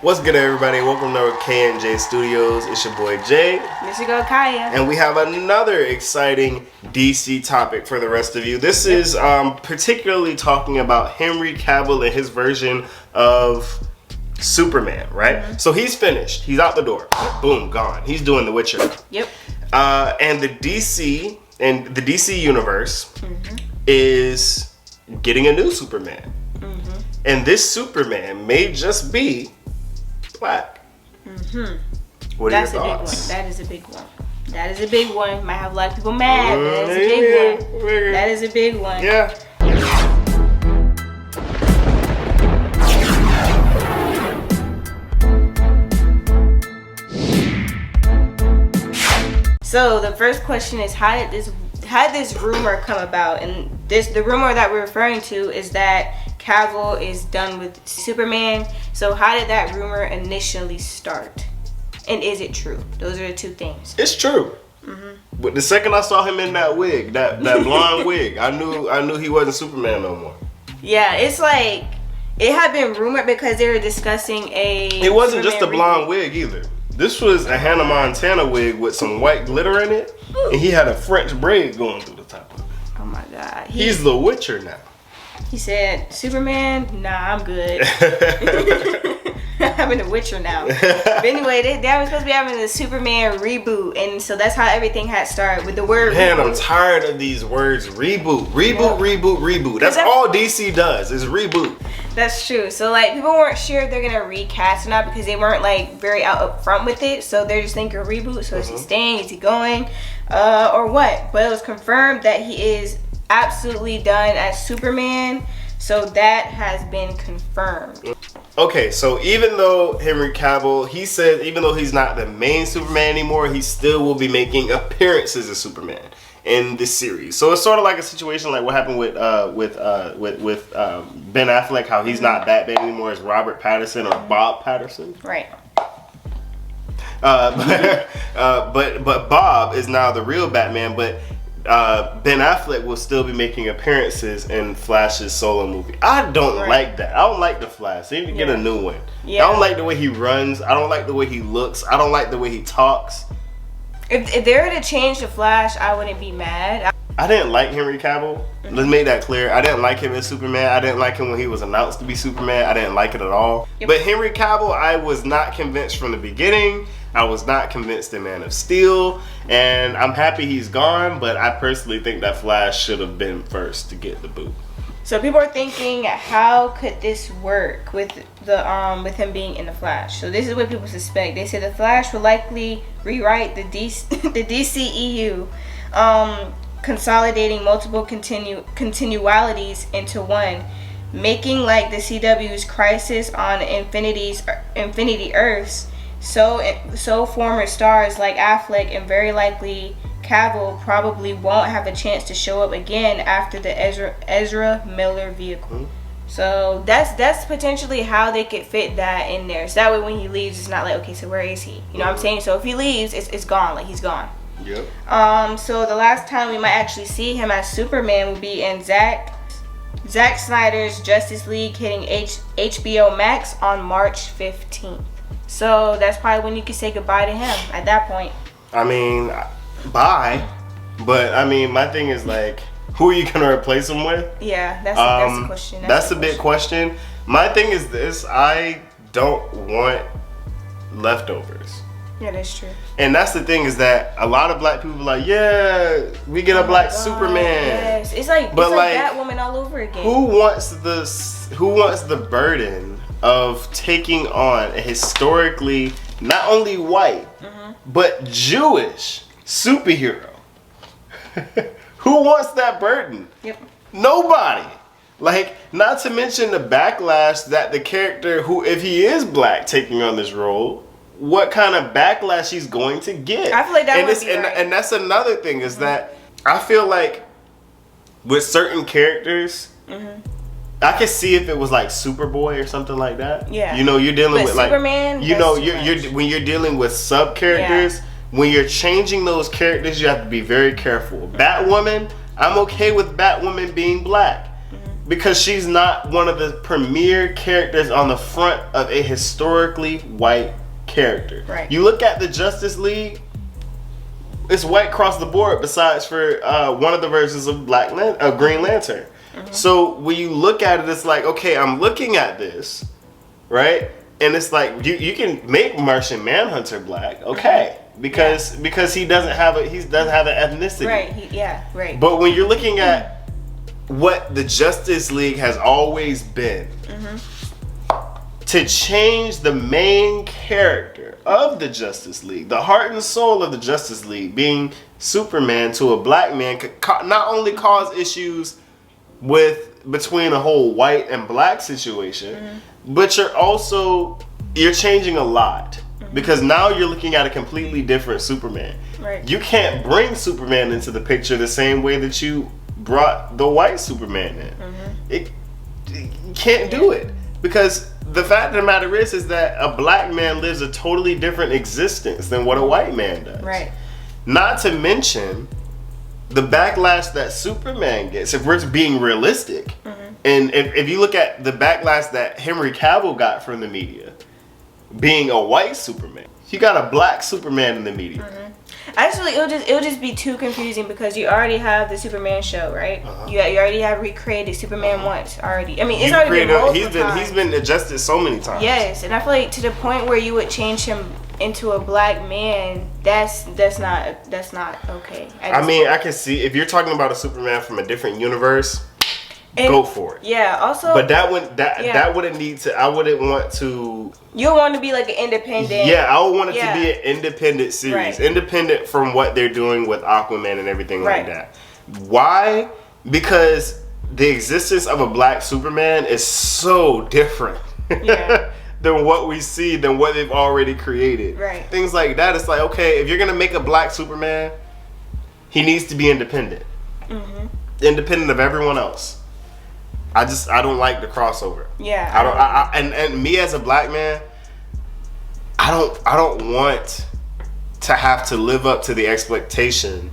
What's good, everybody? Welcome to K and J Studios. It's your boy Jay. This your girl Kiya. And we have another exciting DC topic for the rest of you. This is particularly talking about Henry Cavill and his version of Superman, right? Mm-hmm. So he's finished. He's out the door. Boom, gone. He's doing The Witcher. Yep. And the DC universe is getting a new Superman. Mm-hmm. And this Superman may just be black. What are your thoughts? That is a big one. That is a big one. Might have a lot of people mad, but that is a big one. That is a big one. Yeah. So the first question is, how did this rumor come about? And the rumor that we're referring to is that Cavill is done with Superman. So how did that rumor initially start? And is it true? Those are the two things. It's true. But the second I saw him in that wig, that blonde wig, I knew he wasn't Superman no more. Yeah, it's like it had been rumored because they were discussing It wasn't just a blonde wig either. This was a Hannah Montana wig with some white glitter in it, and he had a French braid going through the top of it. Oh my God. He's the Witcher now. He said, Superman? Nah, I'm good. I'm in The Witcher now. But anyway, they were supposed to be having the Superman reboot, and so that's how everything had started with the word Man, reboot. I'm tired of these words. Reboot. That's all DC does, is reboot. That's true. So like people weren't sure if they're gonna recast or not because they weren't like very up front with it. So they're just thinking reboot. So is he staying? Is he going? Or what? But it was confirmed that he is absolutely done as Superman. So that has been confirmed. Okay, so even though Henry Cavill, he said even though he's not the main Superman anymore, he still will be making appearances as Superman in this series. So it's sort of like a situation like what happened with Ben Affleck, how he's not Batman anymore, it's Robert Pattinson or Bob Pattinson. Right. But Bob is now the real Batman, but Ben Affleck will still be making appearances in Flash's solo movie. I don't like that. I don't like the Flash. They need to get a new one. Yeah. I don't like the way he runs. I don't like the way he looks. I don't like the way he talks. If they were to change the Flash, I wouldn't be mad. I didn't like Henry Cavill. Let's make that clear. I didn't like him as Superman. I didn't like him when he was announced to be Superman. I didn't like it at all. Yep. But Henry Cavill, I was not convinced from the beginning. I was not convinced in Man of Steel. And I'm happy he's gone, but I personally think that Flash should have been first to get the boot. So people are thinking, how could this work with with him being in the Flash? So this is what people suspect. They say the Flash will likely rewrite the DCEU, consolidating multiple continualities into one, making like the CW's Crisis on Infinity Earths. So former stars like Affleck and very likely Cavill probably won't have a chance to show up again after the Ezra Miller vehicle. So that's potentially how they could fit that in there. So that way when he leaves, it's not like, okay, so where is he? You know what I'm saying? So if he leaves, it's gone. Like, he's gone. Yep. So the last time we might actually see him as Superman will be in Zack Snyder's Justice League hitting HBO Max on March 15th. So that's probably when you can say goodbye to him at that point. I mean, bye. But I mean, my thing is like, who are you gonna replace him with? Yeah, that's the question. That's a big question. My thing is this: I don't want leftovers. Yeah, that's true. And that's the thing is that a lot of black people are like, yeah, we get a black Superman. Yes, it's like Batwoman all over again. Who wants the burden of taking on a historically not only white but Jewish superhero? Who wants that burden? Yep. Nobody. Like, not to mention the backlash that the character who, if he is black, taking on this role, what kind of backlash he's going to get. I feel like that would be right. And that's another thing is that I feel like with certain characters, I could see if it was like Superboy or something like that. Yeah. You know, you're dealing with like Superman, you know, you're when you're dealing with sub characters, when you're changing those characters, you have to be very careful. Batwoman, I'm okay with Batwoman being black. because she's not one of the premier characters on the front of a historically white character. Right. You look at the Justice League, it's white across the board besides for one of the versions of Green Lantern. Mm-hmm. So when you look at it, it's like, okay, I'm looking at this, right? And it's like you can make Martian Manhunter black, okay, because he doesn't have an ethnicity, right? Right. But when you're looking at what the Justice League has always been, to change the main character of the Justice League, the heart and soul of the Justice League, being Superman, to a black man, could not only cause issues between a whole white and black situation, but you're changing a lot, because now you're looking at a completely different Superman. Right. You can't bring Superman into the picture the same way that you brought the white Superman in. You can't do it, because the fact of the matter is that a black man lives a totally different existence than what a white man does. Right. Not to mention the backlash that Superman gets, if we're being realistic. And if you look at the backlash that Henry Cavill got from the media, being a white Superman, you got a black Superman in the media. Actually, it'll just be too confusing, because you already have the Superman show, right? You already have recreated Superman once already. I mean, it's already been multiple times. He's been adjusted so many times. Yes, and I feel like to the point where you would change him into a black man, that's not okay. I mean, I can see if you're talking about a Superman from a different universe. Go for it. Yeah. Also, but that wouldn't need to. I wouldn't want to. You want to be like an independent. Yeah, I would want it to be an independent series, independent from what they're doing with Aquaman and everything like that. Why? Because the existence of a black Superman is so different than what we see, than what they've already created. Right. Things like that. It's like, okay, if you're gonna make a black Superman, he needs to be independent, independent of everyone else. I don't like the crossover. Yeah. And me as a black man, I don't want to have to live up to the expectation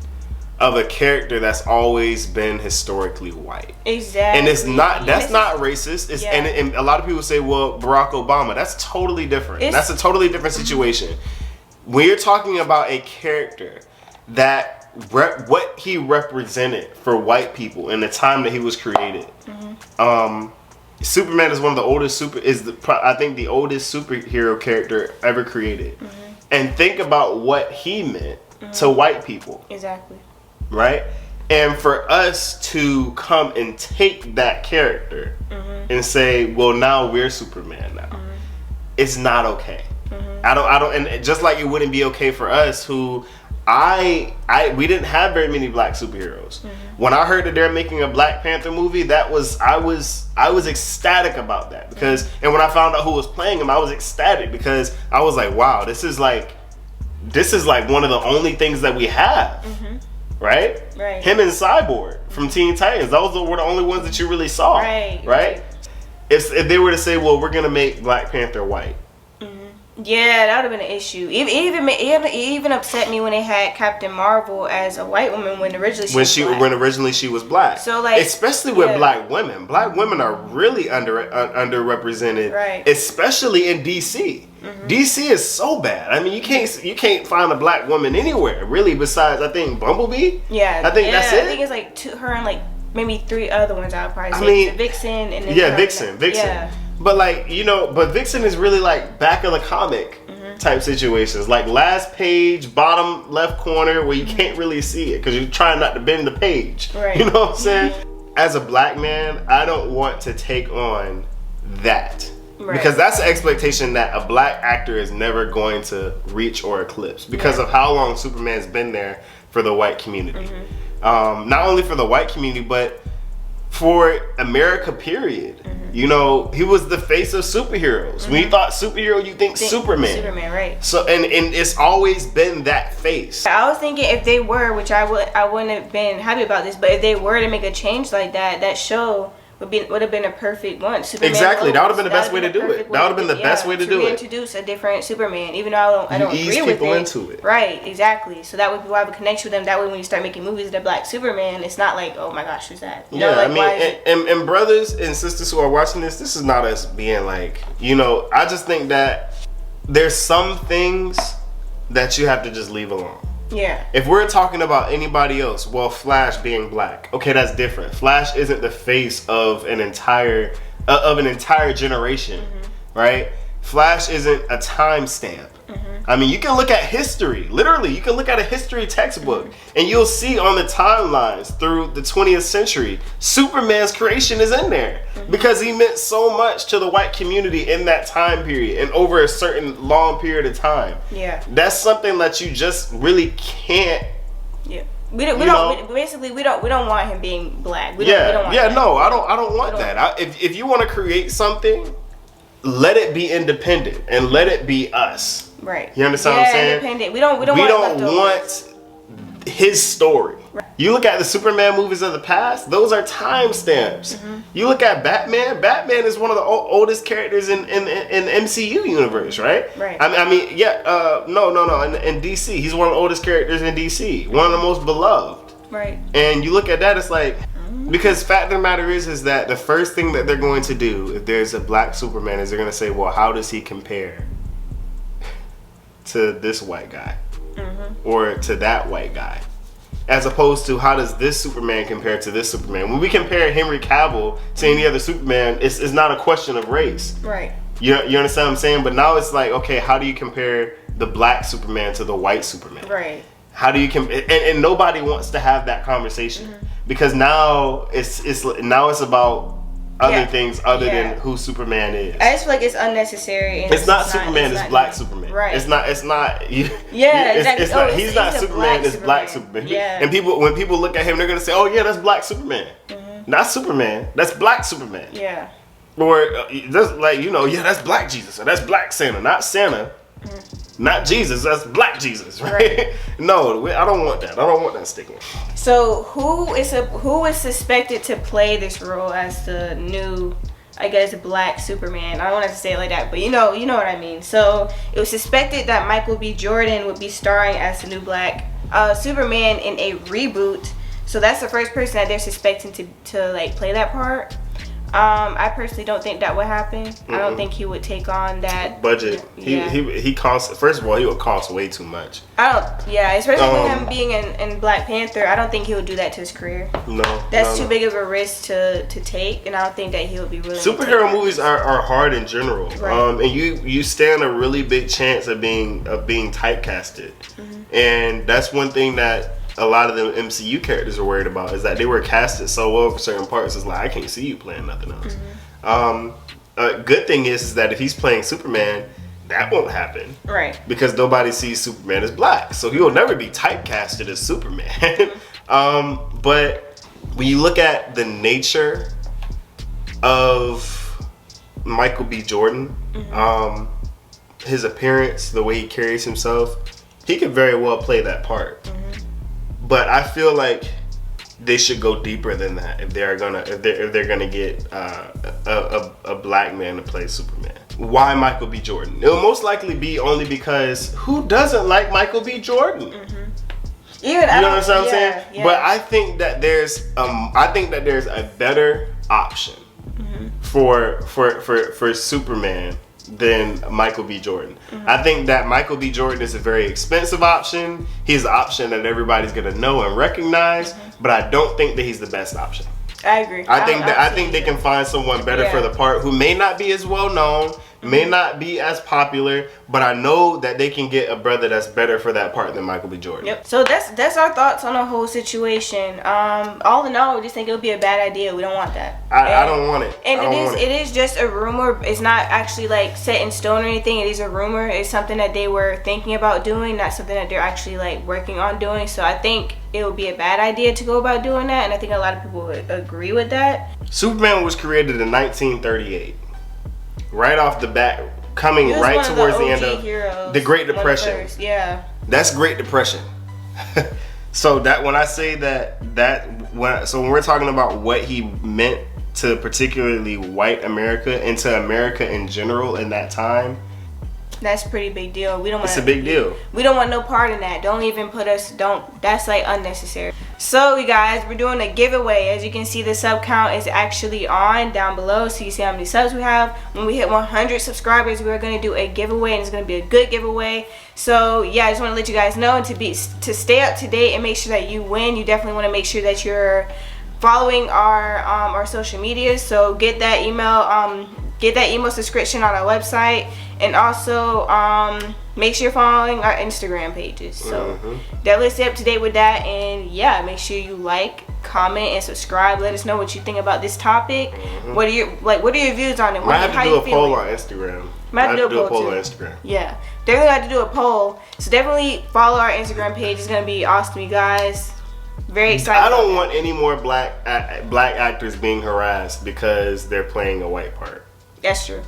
of a character that's always been historically white. Exactly. And that's not racist. And a lot of people say, well, Barack Obama, that's totally different. That's a totally different situation. When you're talking about a character that what he represented for white people in the time that he was created. Superman is one of the oldest I think the oldest superhero character ever created. And think about what he meant to white people. Exactly. Right? And for us to come and take that character and say, well, now we're Superman now. It's not okay. I don't, and just like it wouldn't be okay for us who we didn't have very many black superheroes. When I heard that they're making a Black Panther movie, I was ecstatic about that, because and when I found out who was playing him, I was ecstatic, because I was like, wow, this is like one of the only things that we have. Right? Him and Cyborg from Teen Titans, those were the only ones that you really saw. Right? If they were to say, well, we're gonna make Black Panther white. Yeah, that would have been an issue. It even upset me when they had Captain Marvel as a white woman when originally she was black. So like, especially with black women. Black women are really underrepresented, right? Especially in DC. DC is so bad. I mean, you can't find a black woman anywhere really, besides I think Bumblebee. Yeah, I think that's it. I think it's like her and like maybe 3 other ones. I'll probably say Vixen and then Vixen. Yeah. But like, but Vixen is really like back of the comic type situations, like last page, bottom left corner, where you can't really see it because you're trying not to bend the page. Right. You know what I'm saying? As a black man, I don't want to take on that. Right. Because that's the expectation that a black actor is never going to reach or eclipse because of how long Superman's been there for the white community. Not only for the white community, but for America, period. He was the face of superheroes. When you thought superhero, you think Superman. Superman, right. So and it's always been that face. I was thinking if they were, which I wouldn't have been happy about this, but if they were to make a change like that, that show would have been a perfect one. Superman exactly. Lois, that would have been the best way to do it. That would have been the best way to do it. Reintroduce a different Superman, even though I don't agree with it. Ease people into it. Right, exactly. So that way people have a connection with them. That way when you start making movies of the Black Superman, it's not like, oh my gosh, who's that? You know, like, I mean, and brothers and sisters who are watching this is not us being like, you know, I just think that there's some things that you have to just leave alone. Yeah. If we're talking about anybody else, well, Flash being black, okay, that's different. Flash isn't the face of an entire generation, right? Flash isn't a timestamp. I mean, you can look at history. Literally, you can look at a history textbook, and you'll see on the timelines through the 20th century, Superman's creation is in there because he meant so much to the white community in that time period and over a certain long period of time. Yeah, that's something that you just really can't. Yeah. We don't want him being black. We don't want that. No, I don't want that. If you want to create something, let it be independent and let it be us. Right. You understand what I'm saying? Independent. We don't want his story. Right. You look at the Superman movies of the past; those are timestamps. You look at Batman. Batman is one of the oldest characters in the MCU universe, right? Right. I mean, no. In DC, he's one of the oldest characters in DC. One of the most beloved. Right. And you look at that, it's like. Because fact of the matter is that the first thing that they're going to do if there's a black Superman is they're going to say, well, how does he compare to this white guy or to that white guy, as opposed to how does this Superman compare to this Superman? When we compare Henry Cavill to any other Superman, it's not a question of race. Right. You understand what I'm saying? But now it's like, okay, how do you compare the black Superman to the white Superman? Right. How do you and nobody wants to have that conversation because now it's about other things other than who Superman is. I just feel like it's unnecessary. It's not Superman. It's Black Superman. Right. It's not. Exactly. It's not. He's not Superman. It's Black Superman. Yeah. And when people look at him, they're gonna say, "Oh yeah, that's Black Superman." Not Superman. That's Black Superman. Yeah. Or just like that's Black Jesus or that's Black Santa, not Santa. Not Jesus, that's Black Jesus, right? No, I don't want that. I don't want that sticking. So who is suspected to play this role as the new, I guess, Black Superman? I don't want to say it like that, but you know what I mean. So it was suspected that Michael B. Jordan would be starring as the new Black Superman in a reboot. So that's the first person that they're suspecting to like play that part. I personally don't think that would happen. I don't think he would take on that budget. He costs. First of all, he would cost way too much. Especially with him being in Black Panther. I don't think he would do that to his career. No, that's too big of a risk to take, and I don't think that he would be willing. Superhero movies are hard in general, right. And you stand a really big chance of being typecasted, and that's one thing that a lot of the MCU characters are worried about is that they were casted so well for certain parts. It's like, I can't see you playing nothing else. A good thing is that if he's playing Superman, that won't happen. Right. Because nobody sees Superman as black. So he will never be typecasted as Superman. But when you look at the nature of Michael B. Jordan, his appearance, the way he carries himself, he could very well play that part. But I feel like they should go deeper than that if they're gonna get a black man to play Superman. Why Michael B. Jordan? It will most likely be only because who doesn't like Michael B. Jordan? You know what I'm saying? Yeah. But I think that there's a better option for Superman than Michael B. Jordan. I think that Michael B. Jordan is a very expensive option. He's an option that everybody's gonna know and recognize, but I don't think that he's the best option. I agree. I think they can find someone better for the part who may not be as well known, may not be as popular, but I know that they can get a brother that's better for that part than Michael B. Jordan. Yep. So that's our thoughts on the whole situation. All in all, we just think it would be a bad idea. We don't want that. I don't want it. And it is just a rumor. It's not actually like set in stone or anything. It is a rumor. It's something that they were thinking about doing, not something that they're actually like working on doing. So I think it would be a bad idea to go about doing that, and I think a lot of people would agree with that. Superman was created in 1938. Right off the bat, coming right towards the end of the Great Depression. That's Great Depression. So that when I say when we're talking about what he meant to particularly white America and to America in general in that time, that's a pretty big deal. We don't want. It's a big deal. We don't want no part in that. Don't even put us. Don't. That's like unnecessary. So you guys, we're doing a giveaway. As you can see, the sub count is actually on down below, so you see how many subs we have. When we hit 100 subscribers, we're gonna do a giveaway, and it's gonna be a good giveaway. So yeah, I just want to let you guys know, and to stay up to date and make sure that you win. You definitely want to make sure that you're following our social media. So get that email subscription on our website, and also make sure you're following our Instagram pages. So definitely stay up to date with that, and yeah, make sure you like, comment, and subscribe. Let us know what you think about this topic. What are your views on it? Might have to do a poll on Instagram. Might have to do a poll on Instagram. Yeah, definitely have to do a poll. So definitely follow our Instagram page. It's gonna be awesome, you guys. Very excited. I don't want any more black actors being harassed because they're playing a white part. That's true.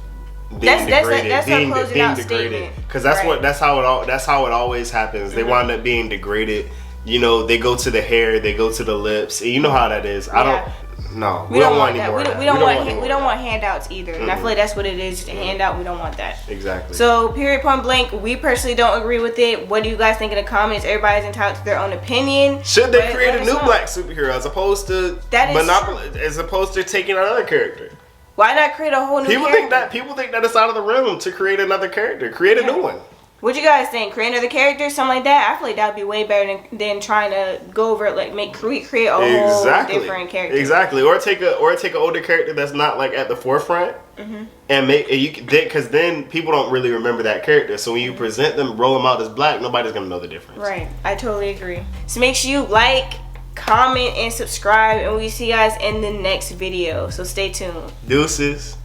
Being degraded, that's being a closing out degraded, statement. because that's how it always happens. They wind up being degraded. You know, they go to the hair, they go to the lips, and you know how that is. We don't want any more. We don't want handouts either, and I feel like that's what it is. A handout. We don't want that. Exactly. So period, point blank. We personally don't agree with it. What do you guys think in the comments? Everybody's entitled to their own opinion. Should they create a new black superhero as opposed to as opposed to taking another character? Why not create a whole new character? People think that it's out of the realm to create another character. Create a new one. What you guys think? Create another character, something like that? I feel like that would be way better than trying to go over it, like create a whole different character. Exactly. Or take an older character that's not like at the forefront, and because then people don't really remember that character. So when you present them, roll them out as black, nobody's gonna know the difference. Right. I totally agree. So make sure you like, comment, and subscribe, and we'll see you guys in the next video. So stay tuned. Deuces.